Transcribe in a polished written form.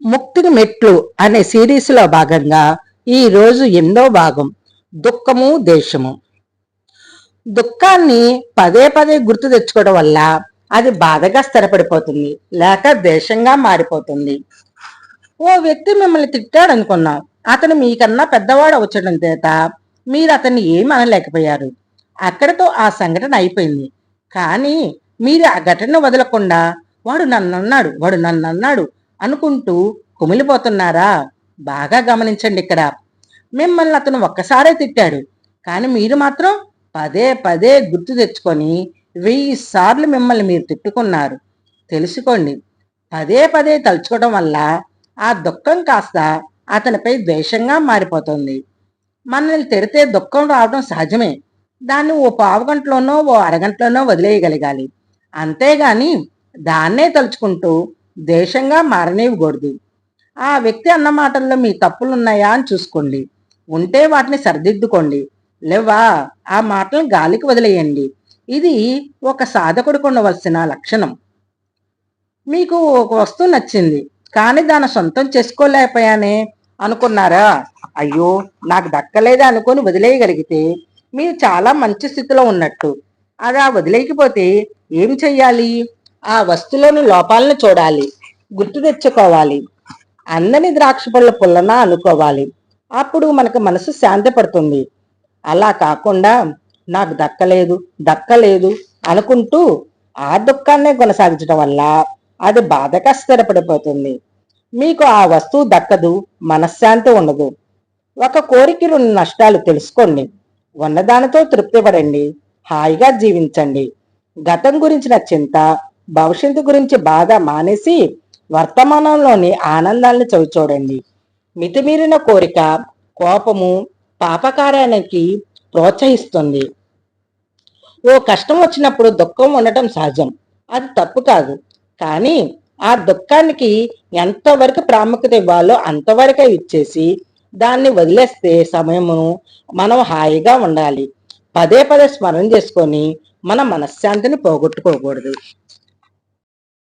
ముక్తికి మెట్లు అనే సిరీస్ లో భాగంగా ఈ రోజు ఎన్నో భాగం దుఃఖము దేశము. దుఃఖాన్ని పదే పదే గుర్తు తెచ్చుకోవడం వల్ల అది బాధగా స్థిరపడిపోతుంది, లేక దేశంగా మారిపోతుంది. ఓ వ్యక్తి మిమ్మల్ని తిట్టాడు అనుకున్నాం. అతను మీకన్నా పెద్దవాడు అవచ్చడం చేత మీరు అతన్ని ఏమి అనలేకపోయారు. అక్కడితో ఆ సంఘటన అయిపోయింది. కానీ మీరు ఆ ఘటన వదలకుండా వాడు నన్ను అన్నాడు అనుకుంటూ కుమిలిపోతున్నారా? బాగా గమనించండి. ఇక్కడ మిమ్మల్ని అతను ఒక్కసారే తిట్టాడు, కానీ మీరు మాత్రం పదే పదే గుర్తు తెచ్చుకొని 1000 సార్లు మిమ్మల్ని మీరు తిట్టుకున్నారు. తెలుసుకోండి, పదే పదే తలుచుకోవడం వల్ల ఆ దుఃఖం కాస్త అతనిపై ద్వేషంగా మారిపోతుంది. మనల్ని తిడితే దుఃఖం రావడం సహజమే. దాన్ని ఓ పావుగంటలోనో ఓ అరగంటలోనో వదిలేయగలగాలి. అంతేగాని దాన్నే తలుచుకుంటూ ద్వేషంగా మారనివ్వకూడదు. ఆ వ్యక్తి అన్న మాటల్లో మీ తప్పులున్నాయా అని చూసుకోండి. ఉంటే వాటిని సరిదిద్దుకోండి. లేవా, ఆ మాటలను గాలికి వదిలేయండి. ఇది ఒక సాధకుడికి ఉండవలసిన లక్షణం. మీకు ఒక వస్తువు నచ్చింది, కానీ దాన్ని సొంతం చేసుకోలేకపోయానే అనుకున్నారా? అయ్యో, నాకు దక్కలేదా అనుకొని వదిలేయగలిగితే మీరు చాలా మంచి స్థితిలో ఉన్నట్టు. అలా వదిలేయకపోతే ఏం చెయ్యాలి? ఆ వస్తువులోని లోపాలను చూడాలి, గుర్తు తెచ్చుకోవాలి. అందని ద్రాక్ష పళ్ళ పుల్లనా అనుకోవాలి. అప్పుడు మనకు మనసు శాంతి పడుతుంది. అలా కాకుండా నాకు దక్కలేదు దక్కలేదు అనుకుంటూ ఆ దుఃఖాన్నే కొనసాగించడం వల్ల అది బాధగా స్థిరపడిపోతుంది. మీకు ఆ వస్తువు దక్కదు, మనశ్శాంతి ఉండదు. ఒక కోరిక 2 నష్టాలు తెలుసుకోండి. ఉన్నదానితో తృప్తి పడండి, హాయిగా జీవించండి. గతం గురించిన చింత, భవిష్యత్తు గురించి బాధ మానేసి వర్తమానంలోని ఆనందాలను చవిచూడండి. మితిమీరిన కోరిక, కోపము పాపకార్యానికి ప్రోత్సహిస్తుంది. ఓ కష్టం వచ్చినప్పుడు దుఃఖం ఉండటం సహజం, అది తప్పు కాదు. కానీ ఆ దుఃఖానికి ఎంతవరకు ప్రాముఖ్యత ఇవ్వాలో అంతవరకే ఇచ్చేసి దాన్ని వదిలేస్తే సమయమును మనం హాయిగా ఉండాలి. పదే పదే స్మరణ చేసుకొని మన మనశ్శాంతిని పోగొట్టుకోకూడదు.